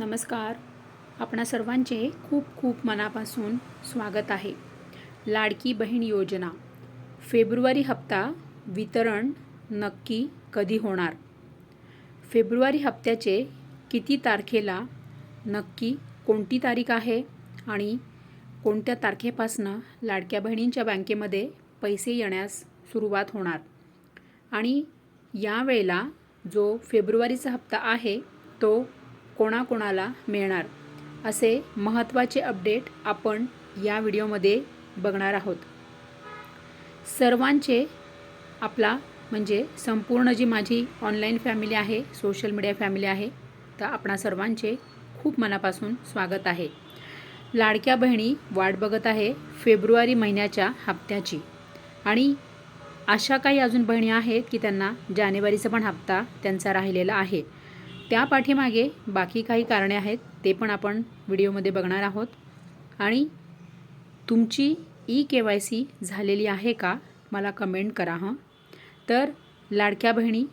नमस्कार. आपणा सर्वांचे खूप खूप मनापासून स्वागत आहे. लाडकी बहीण योजना फेब्रुवारी हप्ता वितरण नक्की कधी होणार? फेब्रुवारी हप्त्याचे किती तारखेला नक्की कोणती तारीख आहे आणि कोणत्या तारखेपासनं लाडक्या बहिणींच्या बँकेमध्ये पैसे येण्यास सुरुवात होणार? आणि यावेळेला जो फेब्रुवारीचा हप्ता आहे तो कोणाकोणाला मिळणार, असे महत्त्वाचे अपडेट आपण या व्हिडिओमध्ये बघणार आहोत. सर्वांचे आपला म्हणजे संपूर्ण जी माझी ऑनलाईन फॅमिली आहे, सोशल मीडिया फॅमिली आहे, तर आपणा सर्वांचे खूप मनापासून स्वागत आहे. लाडक्या बहिणी वाट बघत आहे फेब्रुवारी महिन्याच्या हप्त्याची आणि अशा काही अजून बहिणी आहेत की त्यांना जानेवारीचा पण हप्ता त्यांचा राहिलेला आहे. त्या पाठीमागे बाकी काही कारणे आहेत, ते पण आपण व्हिडिओमध्ये बघणार आहोत. आणि तुमची KYC झालेली आहे का मला कमेंट करा हं. तर लाडक्या बहिणी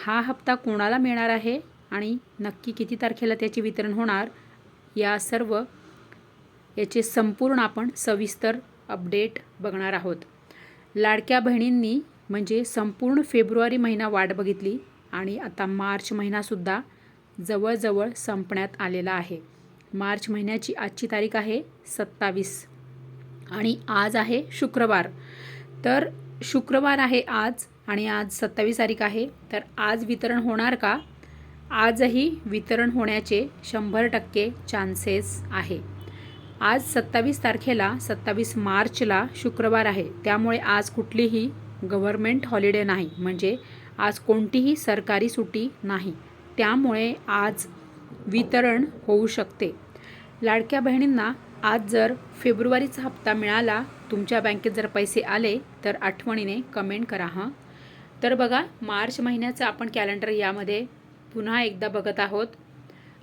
हा हप्ता कोणाला मिळणार आहे आणि नक्की किती तारखेला त्याचे वितरण होणार, याचे संपूर्ण आपण सविस्तर अपडेट बघणार आहोत. लाडक्या बहिणींनी म्हणजे संपूर्ण फेब्रुवारी महिना वाट बघितली आणि आता मार्च महिनासुद्धा जवळजवळ संपण्यात आलेला आहे. मार्च महिन्याची आजची तारीख आहे 27 आणि आज आहे शुक्रवार. तर शुक्रवार आहे आज आणि आज 27 तारीख आहे. तर आज वितरण होणार का? आजही वितरण होण्याचे 100% चान्सेस आहे. आज 27 तारखेला 27 मार्चला शुक्रवार आहे, त्यामुळे आज कुठलीही गव्हर्मेंट हॉलिडे नाही, म्हणजे आज कोणतीही सरकारी सुट्टी नाही, त्यामुळे आज वितरण होऊ शकते. लाडक्या बहिणींना आज जर फेब्रुवारीचा हप्ता मिळाला, तुमच्या बँकेत जर पैसे आले, तर आठवणीने कमेंट करा हं. तर बघा, मार्च महिन्याचं आपण कॅलेंडर यामध्ये पुन्हा एकदा बघत आहोत.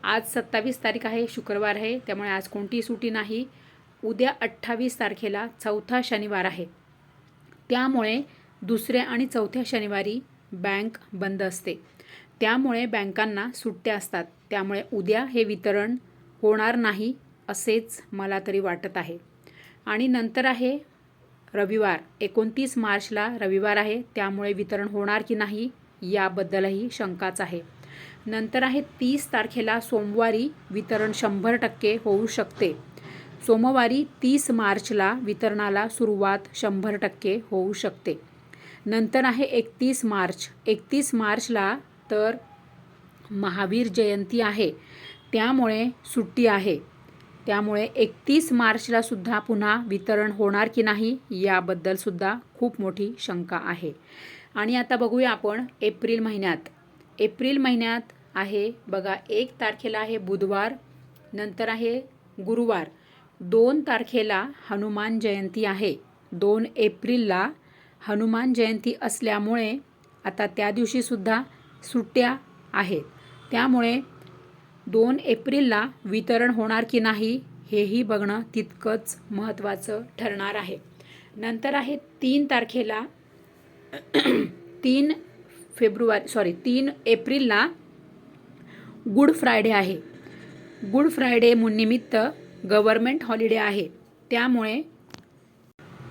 आज 27 तारीख आहे, शुक्रवार आहे, त्यामुळे आज कोणतीही सुट्टी नाही. उद्या 28 तारखेला चौथा शनिवार आहे, त्यामुळे दुसऱ्या आणि चौथ्या शनिवारी बँक बंद असते, त्यामुळे बँकांना सुट्ट्या असतात. त्यामुळे उद्या हे वितरण होणार नाही असेच मला तरी वाटत आहे. आणि नंतर आहे रविवार, 29 मार्चला रविवार आहे, त्यामुळे वितरण होणार की नाही याबद्दलही शंकाच आहे. नंतर आहे 30 तारखेला सोमवारी वितरण 100% होऊ शकते. सोमवारी 30 मार्चला वितरणाला सुरुवात 100% होऊ शकते. नंतर आहे 31 मार्च. 31 मार्चला तर महावीर जयंती आहे, त्यामुळे सुट्टी आहे, त्यामुळे 31 मार्चला सुद्धा पुन्हा वितरण होणार की नाही याबद्दल सुद्धा खूप मोठी शंका आहे. आणि आता बघूया आपण एप्रिल महिन्यात. एप्रिल महिन्यात आहे बघा, 1 तारखेला आहे बुधवार, नंतर आहे गुरुवार, 2 तारखेला हनुमान जयंती आहे. 2 एप्रिलला हनुमान जयंती असल्यामुळे आता त्या दिवशीसुद्धा सुट्ट्या आहेत, त्यामुळे 2 एप्रिलला वितरण होणार की नाही हेही बघणं तितकंच महत्त्वाचं ठरणार आहे. नंतर आहे 3 तारखेला 3 एप्रिलला गुड फ्रायडे आहे. गुड फ्रायडे निमित्त गव्हर्मेंट हॉलिडे आहे, त्यामुळे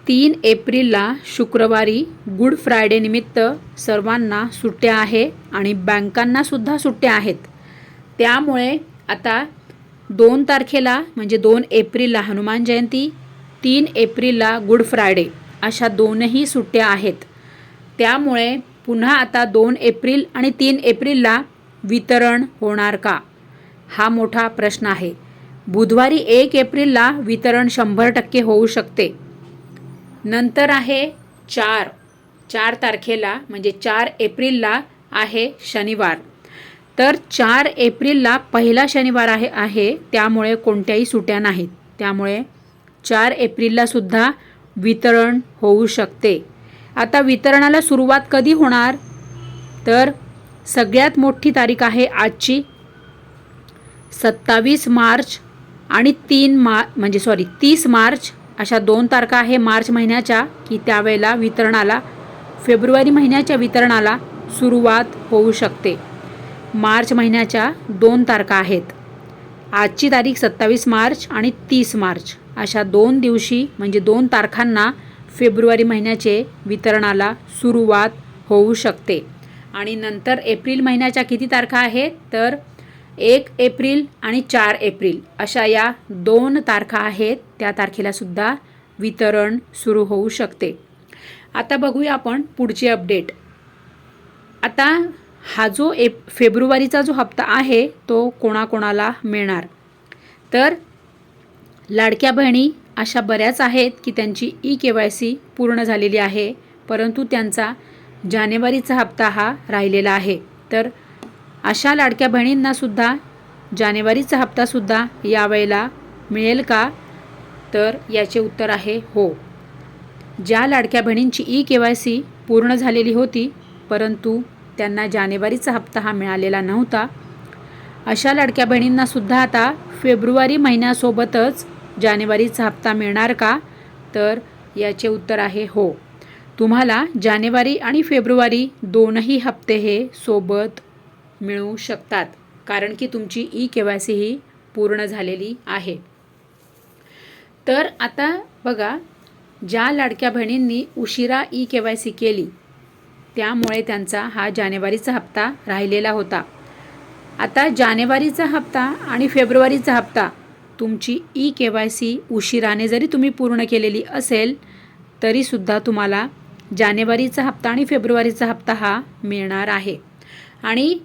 3 एप्रिलला शुक्रवारी गुड फ्रायडे निमित्त सर्वांना सुट्ट्या आहे आणि बँकांनासुद्धा सुट्ट्या आहेत. त्यामुळे आता 2 तारखेला म्हणजे 2 एप्रिलला हनुमान जयंती, 3 एप्रिलला गुड फ्रायडे अशा दोनही सुट्ट्या आहेत. त्यामुळे पुन्हा आता 2 एप्रिल आणि 3 एप्रिलला वितरण होणार का, हा मोठा प्रश्न आहे. बुधवारी 1 एप्रिलला वितरण 100% होऊ शकते. नंतर आहे 4 तारखेला म्हणजे 4 एप्रिलला आहे शनिवार. तर 4 एप्रिलला पहिला शनिवार आहे, त्यामुळे कोणत्याही सुट्ट्या नाहीत, त्यामुळे 4 एप्रिलला सुद्धा वितरण होऊ शकते. आता वितरणाला सुरुवात कधी होणार, तर सगळ्यात मोठी तारीख आहे आजची 27 मार्च आणि 30 मार्च अशा 2 तारखा आहे मार्च महिन्याच्या, की त्यावेळेला वितरणाला फेब्रुवारी महिन्याच्या वितरणाला सुरुवात होऊ शकते. मार्च महिन्याच्या 2 तारखा आहेत. आजची तारीख 27 मार्च आणि 30 मार्च अशा 2 दिवशी म्हणजे 2 तारखांना फेब्रुवारी महिन्याचे वितरणाला सुरुवात होऊ शकते. आणि नंतर एप्रिल महिन्याच्या किती तारखा आहेत तर 1 एप्रिल आणि 4 एप्रिल अशा या 2 तारखा आहेत. त्या तारखेला सुद्धा वितरण सुरू होऊ शकते. आता बघूया आपण पुढची अपडेट. आता हा जो फेब्रुवारीचा जो हप्ता आहे तो कोणाकोणाला मिळणार तर लाडक्या बहिणी अशा बऱ्याच आहेत की त्यांची EKYC पूर्ण झालेली आहे, परंतु त्यांचा जानेवारीचा हप्ता हा राहिलेला आहे. तर अशा लाडक्या बहिणींनासुद्धा जानेवारीचा हप्तासुद्धा यावेळेला मिळेल का तर याचे उत्तर आहे हो. ज्या लाडक्या बहिणींची EKYC पूर्ण झालेली होती परंतु त्यांना जानेवारीचा हप्ता हा मिळालेला नव्हता, अशा लाडक्या बहिणींनासुद्धा आता फेब्रुवारी महिन्यासोबतच जानेवारीचा हप्ता मिळणार का तर याचे उत्तर आहे हो. तुम्हाला जानेवारी आणि फेब्रुवारी दोनही हप्ते हे सोबत मिळू शकतात, कारण की तुमची EKYC ही पूर्ण झालेली आहे. तर आता बघा, ज्या लाडक्या बहिणींनी उशिरा EKYC केली त्यामुळे त्यांचा हा जानेवारीचा हप्ता राहिलेला होता. आता जानेवारीचा हप्ता आणि फेब्रुवारीचा हप्ता तुमची EKYC उशिराने जरी तुम्ही पूर्ण केलेली असेल तरीसुद्धा तुम्हाला जानेवारीचा हप्ता आणि फेब्रुवारीचा हप्ता हा मिळणार आहे. आणि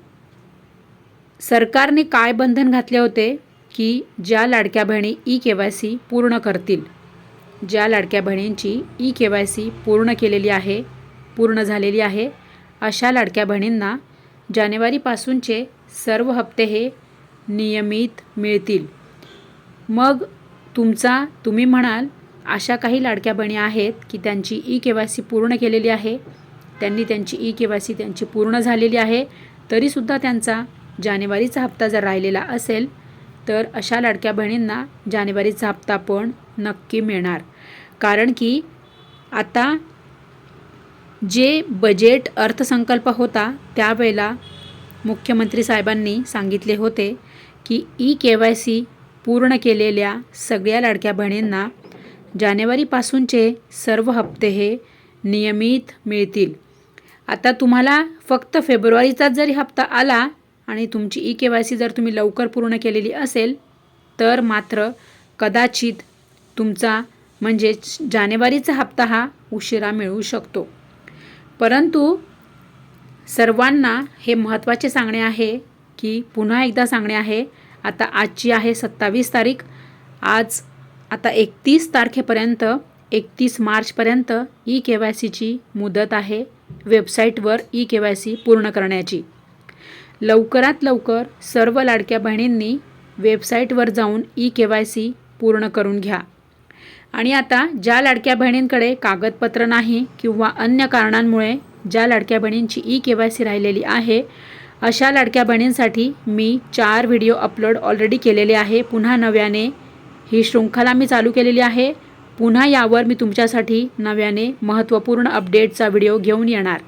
सरकारने काय बंधन घातले होते की ज्या लाडक्या बहिणी EKYC पूर्ण करतील, ज्या लाडक्या बहिणींची EKYC पूर्ण केलेली आहे, पूर्ण झालेली आहे, अशा लाडक्या बहिणींना जानेवारीपासूनचे सर्व हप्ते हे नियमित मिळतील. मग तुम्ही म्हणाल अशा काही लाडक्या बहिणी आहेत की त्यांची EKYC पूर्ण केलेली आहे, त्यांनी त्यांची EKYC त्यांची पूर्ण झालेली आहे, तरीसुद्धा त्यांचा जानेवारीचा हप्ता जर राहिलेला असेल तर अशा लाडक्या बहिणींना जानेवारीचा हप्ता पण नक्की मिळणार. कारण की आता जे बजेट अर्थसंकल्प होता त्यावेळेला मुख्यमंत्री साहेबांनी सांगितले होते की EKYC पूर्ण केलेल्या सगळ्या लाडक्या बहिणींना जानेवारीपासूनचे सर्व हप्ते हे नियमित मिळतील. आता तुम्हाला फक्त फेब्रुवारीचाच जरी हप्ता आला आणि तुमची EKYC जर तुम्ही लवकर पूर्ण केलेली असेल तर मात्र कदाचित तुमचा म्हणजे जानेवारीचा हप्ता हा उशिरा मिळू शकतो. परंतु सर्वांना हे महत्त्वाचे सांगणे आहे की पुन्हा एकदा सांगणे आहे, आता आजची आहे 27 तारीख, आज आता 31 तारखेपर्यंत 31 मार्चपर्यंत EKYCची मुदत आहे वेबसाईटवर EKYC पूर्ण करण्याची. लवकरात लवकर सर्व लाडक्या बहिणींनी वेबसाईटवर जाऊन EKYC पूर्ण करून घ्या. आणि आता ज्या लाडक्या बहिणींकडे कागदपत्र नाही किंवा अन्य कारणांमुळे ज्या लाडक्या बहिणींची EKYC राहिलेली आहे अशा लाडक्या बहिणींसाठी मी 4 व्हिडिओ अपलोड ऑलरेडी केलेले आहे. पुन्हा नव्याने ही शृंखला मी चालू केलेली आहे. पुन्हा यावर मी तुमच्यासाठी नव्याने महत्त्वपूर्ण अपडेटचा व्हिडिओ घेऊन येणार.